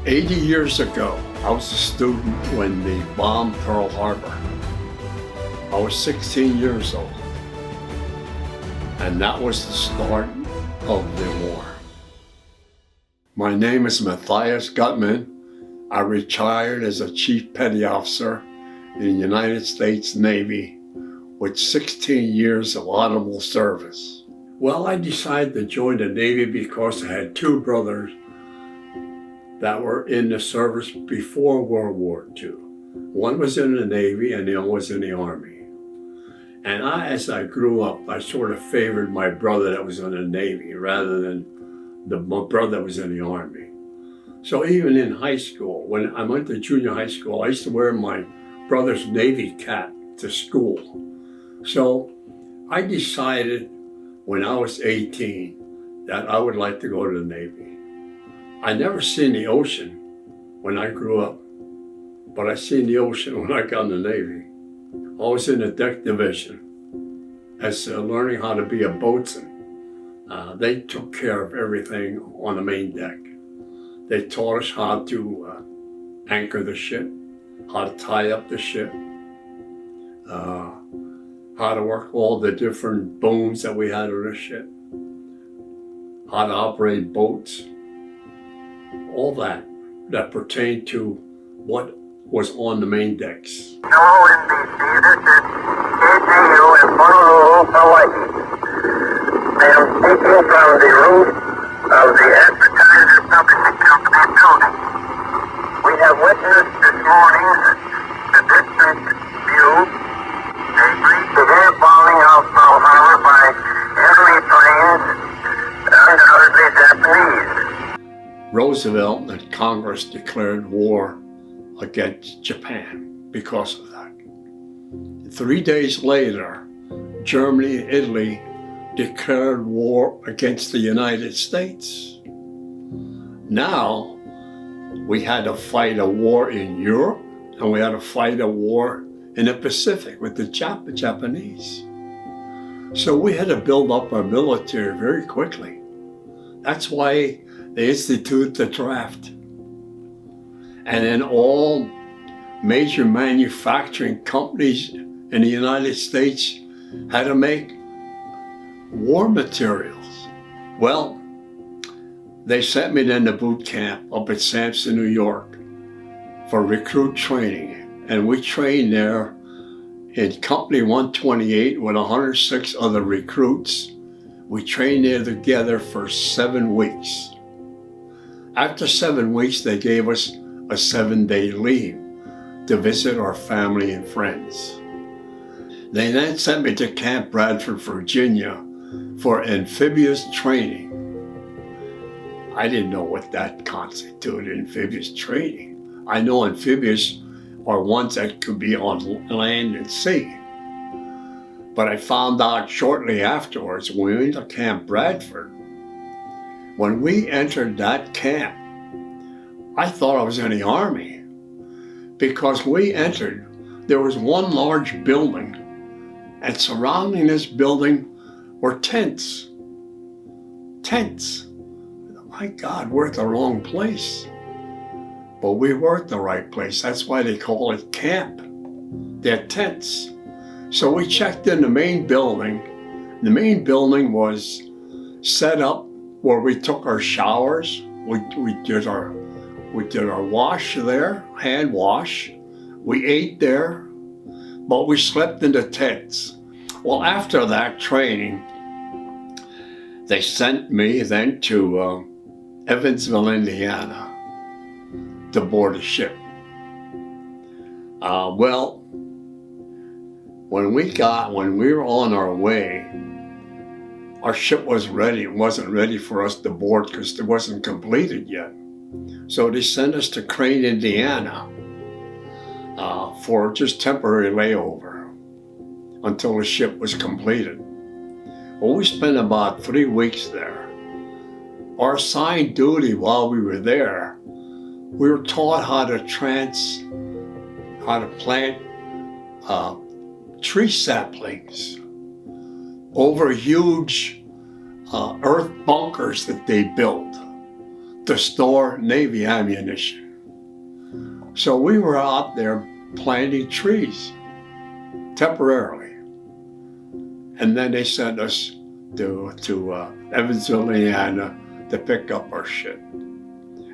80 years ago, I was a student when they bombed Pearl Harbor. I was 16 years old, and that was the start of the war. My name is Mathias Gutman. I retired as a Chief Petty Officer in the United States Navy with 16 years of honorable service. Well, I decided to join the Navy because I had two brothers that were in the service before World War II. One was in the Navy and the other was in the Army. And as I grew up, I sort of favored my brother that was in the Navy rather than my brother that was in the Army. So even in high school, when I went to junior high school, I used to wear my brother's Navy cap to school. So I decided when I was 18 that I would like to go to the Navy. I never seen the ocean when I grew up, but I seen the ocean when I got in the Navy. I was in the deck division as learning how to be a boatswain. They took care of everything on the main deck. They taught us how to anchor the ship, how to tie up the ship, how to work all the different booms that we had on the ship, how to operate boats, all that pertained to what was on the main decks. Hello, NBC. This is KGU in Honolulu, Hawaii. I am speaking from the roof of the Advertiser Publishing Company building. We have witnessed this morning the distant view, the air bombing of Pearl Harbor by enemy planes, undoubtedly Japanese. Roosevelt and Congress declared war against Japan because of that. 3 days later, Germany and Italy declared war against the United States. Now, we had to fight a war in Europe, and we had to fight a war in the Pacific with the Japanese. So we had to build up our military very quickly. That's why they instituted the draft. And then all major manufacturing companies in the United States had to make war materials. Well, they sent me then to boot camp up at Sampson, New York for recruit training. And we trained there in Company 128 with 106 other recruits. We trained there together for 7 weeks. After 7 weeks, they gave us a 7-day leave to visit our family and friends. They then sent me to Camp Bradford, Virginia for amphibious training. I didn't know what that constituted, amphibious training. I know amphibious are ones that could be on land and sea. But I found out shortly afterwards when we went to Camp Bradford, when we entered that camp, I thought I was in the Army because we entered, there was one large building and surrounding this building were tents. Tents. My God, we're at the wrong place. But we were at the right place. That's why they call it camp. They're tents. So we checked in the main building. The main building was set up where we took our showers. We did our wash there, hand wash. We ate there, but we slept in the tents. Well, after that training, they sent me then to Evansville, Indiana, to board a ship. Well, when we were on our way, our ship was ready. It wasn't ready for us to board because it wasn't completed yet. So they sent us to Crane, Indiana, for just temporary layover until the ship was completed. Well, we spent about 3 weeks there. Our assigned duty while we were there, we were taught how to plant tree saplings over huge earth bunkers that they built to store Navy ammunition. So we were out there planting trees temporarily. And then they sent us to Evansville, Indiana to pick up our shit.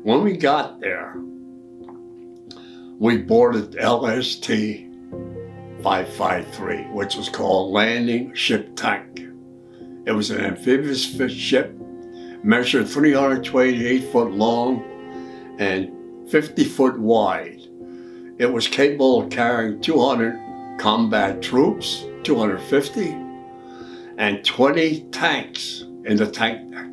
When we got there, we boarded LST 553, which was called Landing Ship Tank. It was an amphibious ship, measured 328 foot long and 50 foot wide. It was capable of carrying 200 combat troops, 250, and 20 tanks in the tank deck.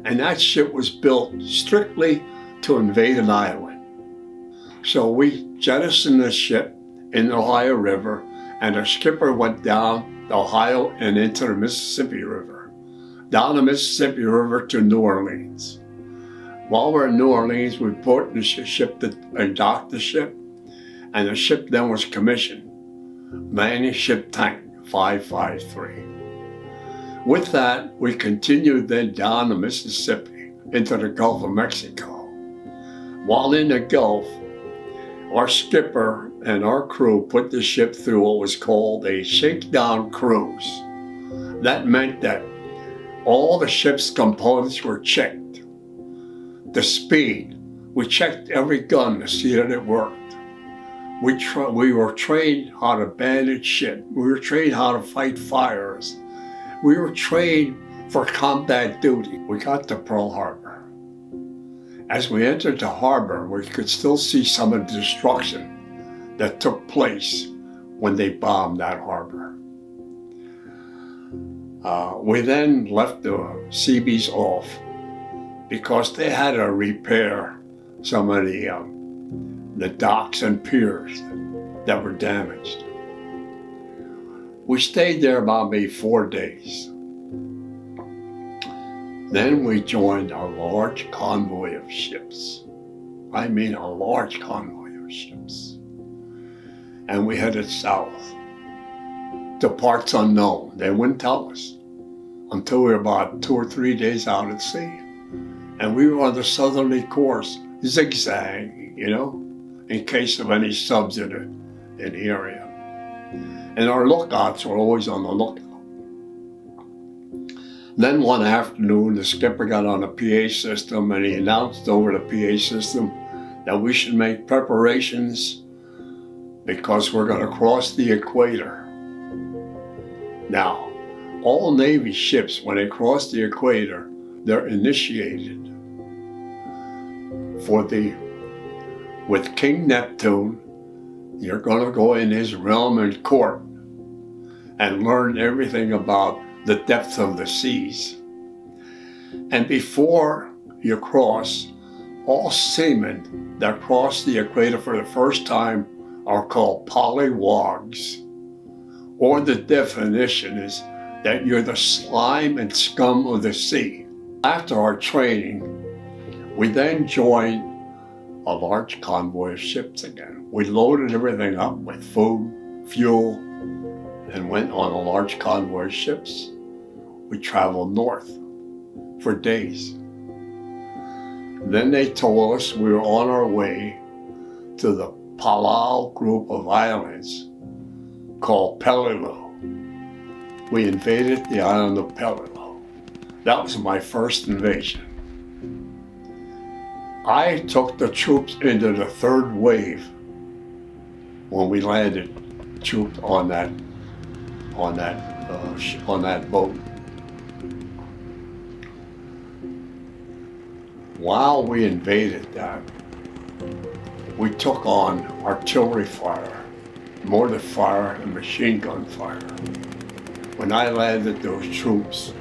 And that ship was built strictly to invade an island. So we jettisoned the ship in the Ohio River, and our skipper went down the Ohio and into the Mississippi River, down the Mississippi River to New Orleans. While we're in New Orleans, we put the ship and docked the ship, and the ship then was commissioned, Landing Ship Tank 553. With that, we continued then down the Mississippi into the Gulf of Mexico. While in the Gulf, our skipper and our crew put the ship through what was called a shakedown cruise. That meant that all the ship's components were checked. The speed, we checked every gun to see that it worked. We were trained how to bandage ship. We were trained how to fight fires. We were trained for combat duty. We got to Pearl Harbor. As we entered the harbor, we could still see some of the destruction that took place when they bombed that harbor. We then left the Seabees off because they had to repair some of the docks and piers that were damaged. We stayed there about maybe 4 days. Then we joined a large convoy of ships. I mean a large convoy of ships. And we headed south to parts unknown. They wouldn't tell us until we were about 2 or 3 days out at sea. And we were on the southerly course, zigzag, in case of any subs in the area. And our lookouts were always on the lookout. Then one afternoon, the skipper got on a PA system and he announced over the PA system that we should make preparations because we're going to cross the equator. Now, all Navy ships, when they cross the equator, they're initiated with King Neptune. You're going to go in his realm and court and learn everything about the depth of the seas. And before you cross, all seamen that cross the equator for the first time are called polywogs, or the definition is that you're the slime and scum of the sea. After our training, we then joined a large convoy of ships again. We loaded everything up with food, fuel, and went on a large convoy of ships. We traveled north for days. Then they told us we were on our way to the Palau group of islands called Peleliu. We invaded the island of Peleliu. That was my first invasion. I took the troops into the third wave when we landed troops on that boat. While we invaded that, we took on artillery fire, mortar fire, and machine gun fire. When I landed those troops,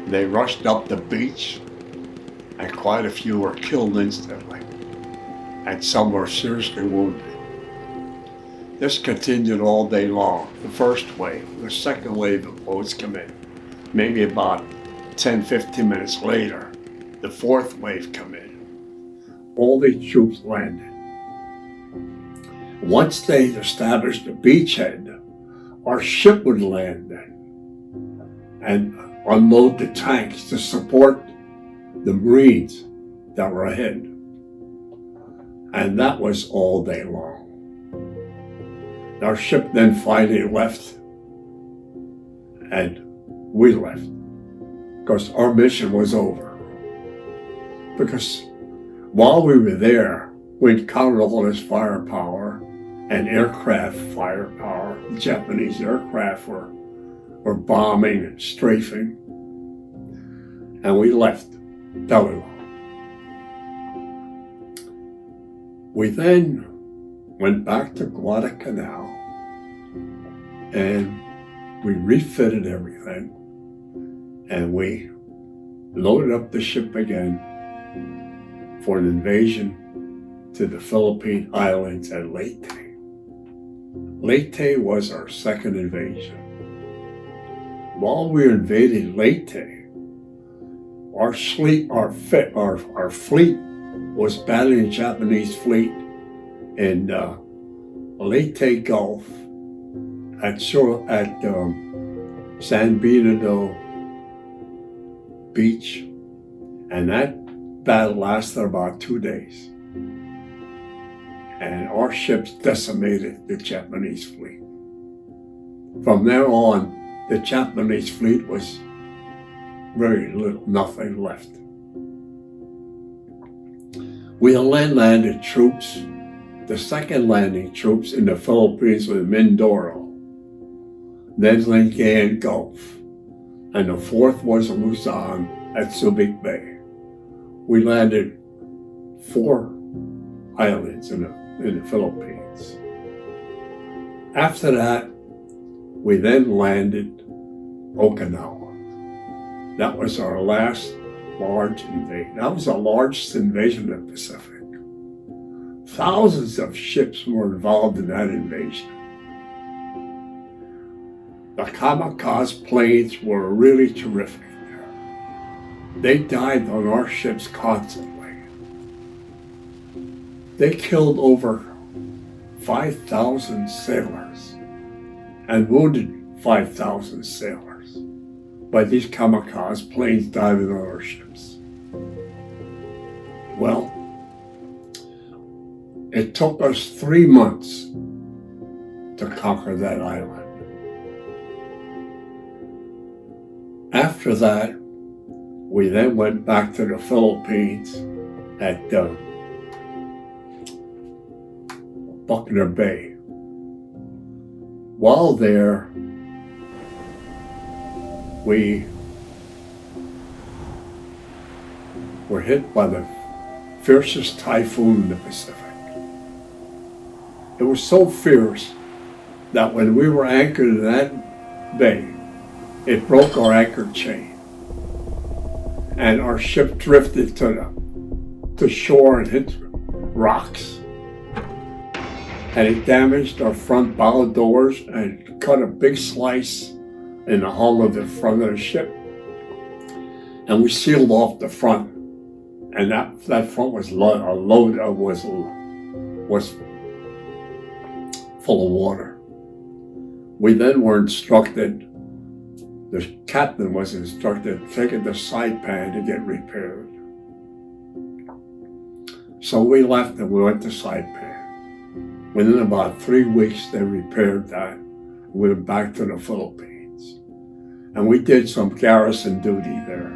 they rushed up the beach, and quite a few were killed instantly, and some were seriously wounded. This continued all day long, the first wave. The second wave of boats come in. Maybe about 10-15 minutes later, the fourth wave come in. All these troops landed. Once they established a beachhead, our ship would land then and unload the tanks to support the Marines that were ahead. And that was all day long. Our ship then finally left, and we left because our mission was over. Because while we were there, we encountered all this firepower and aircraft firepower. The Japanese aircraft were bombing and strafing, and we left Peleliu. We then went back to Guadalcanal and we refitted everything, and we loaded up the ship again for an invasion to the Philippine Islands at Leyte. Leyte was our second invasion. While we were invading Leyte, our fleet was battling the Japanese fleet in Leyte Gulf at San Bernardino Beach, and that battle lasted about 2 days. And our ships decimated the Japanese fleet. From there on, the Japanese fleet was very little, nothing left. We landed troops, the second landing troops in the Philippines with Mindoro, then Lingayen Gulf, and the fourth was Luzon at Subic Bay. We landed 4 islands in the Philippines. After that, we then landed Okinawa. That was our last large invasion. That was the largest invasion of the Pacific. Thousands of ships were involved in that invasion. The kamikaze planes were really terrific there. They died on our ships constantly. They killed over 5,000 sailors and wounded 5,000 sailors by these kamikaze planes diving on our ships. Well, it took us 3 months to conquer that island. After that, we then went back to the Philippines at Buckner Bay. While there, we were hit by the fiercest typhoon in the Pacific. It was so fierce that when we were anchored in that bay, it broke our anchor chain, and our ship drifted to shore and hit rocks, and it damaged our front bow doors and cut a big slice in the hull of the front of the ship. And we sealed off the front, and that front was full of water. We then were instructed, the captain was instructed to take it to Saipan to get repaired. So we left and we went to Saipan. Within about 3 weeks, they repaired that. We went back to the Philippines. And we did some garrison duty there.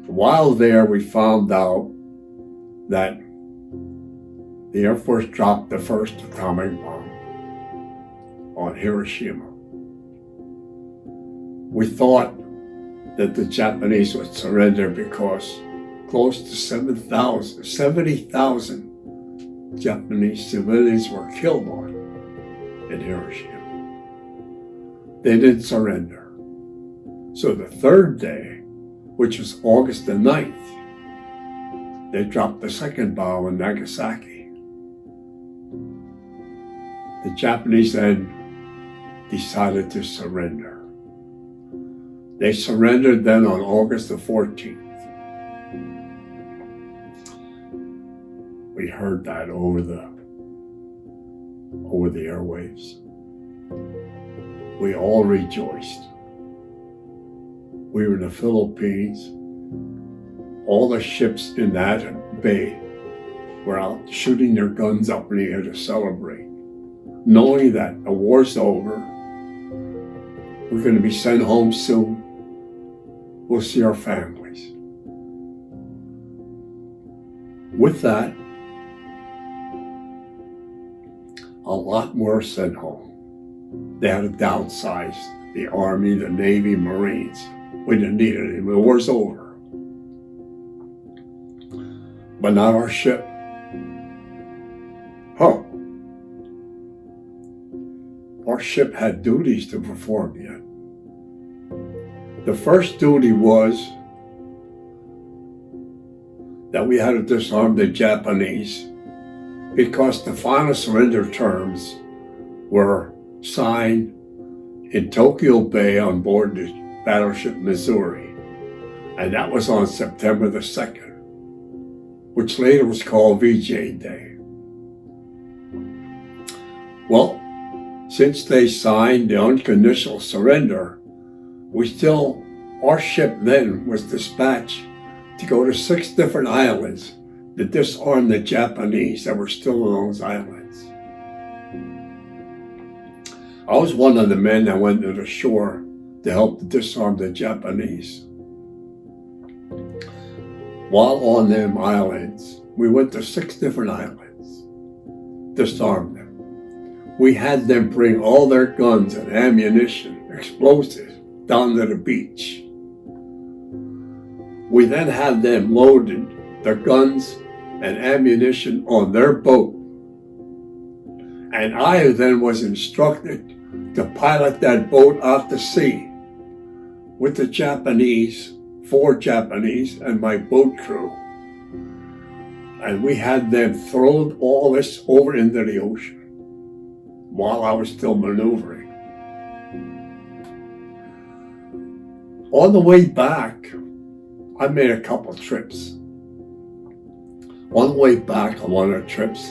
While there, we found out that the Air Force dropped the first atomic bomb on Hiroshima. We thought that the Japanese would surrender because close to 70,000 Japanese civilians were killed in Hiroshima. They didn't surrender. So the third day, which was August the 9th, they dropped the second bomb in Nagasaki. The Japanese then decided to surrender. They surrendered then on August the 14th. We heard that over the airwaves. We all rejoiced. We were in the Philippines, all the ships in that bay were out shooting their guns up in the air to celebrate, knowing that the war's over, we're going to be sent home soon, we'll see our families. With that, a lot more sent home. They had to downsize the Army, the Navy, Marines. We didn't need it anymore. The war's over. But not our ship. Our ship had duties to perform yet. The first duty was that we had to disarm the Japanese because the final surrender terms were signed in Tokyo Bay on board the battleship Missouri. And that was on September the 2nd, which later was called VJ Day. Well, since they signed the unconditional surrender, our ship then was dispatched to go to 6 different islands to disarm the Japanese that were still on those islands. I was one of the men that went to the shore to help disarm the Japanese. While on them islands, we went to 6 different islands, disarmed them. We had them bring all their guns and ammunition, explosives, down to the beach. We then had them loaded their guns and ammunition on their boat. And I then was instructed to pilot that boat out to sea with the Japanese, 4 Japanese, and my boat crew. And we had them throw all this over into the ocean while I was still maneuvering. On the way back, I made a couple trips. On the way back on one of the trips,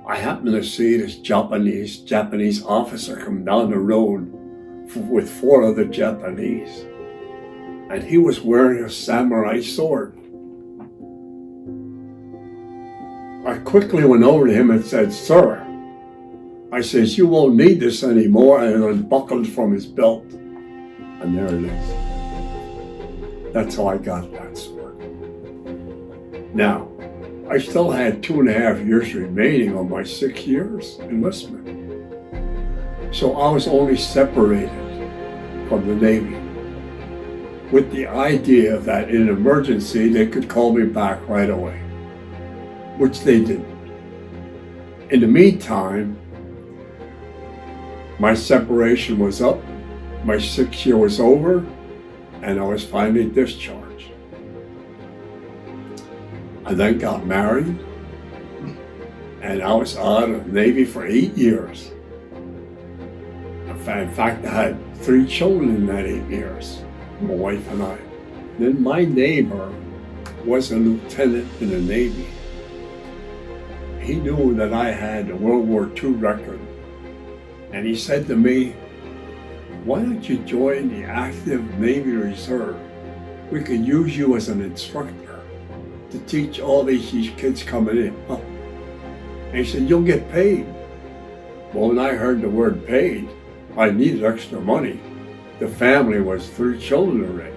I happened to see this Japanese officer come down the road with 4 other Japanese. And he was wearing a samurai sword. I quickly went over to him and said, "Sir," I says, "you won't need this anymore," and unbuckled from his belt. And there it is. That's how I got that sword. Now, I still had 2.5 years remaining on my 6 years enlistment. So I was only separated from the Navy with the idea that in an emergency they could call me back right away, which they didn't. In the meantime, my separation was up, my 6 year was over, and I was finally discharged. I then got married, and I was out of the Navy for 8 years. In fact, I had 3 children in that 8 years, my wife and I. Then my neighbor was a lieutenant in the Navy. He knew that I had a World War II record, and he said to me, "Why don't you join the active Navy Reserve? We could use you as an instructor to teach all these kids coming in." And he said, "You'll get paid." Well, when I heard the word paid, I needed extra money. The family was 3 children already.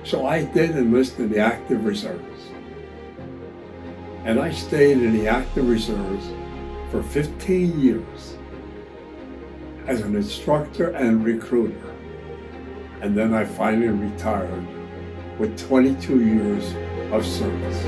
So I did enlist in the active reserves. And I stayed in the active reserves for 15 years as an instructor and recruiter. And then I finally retired with 22 years of service.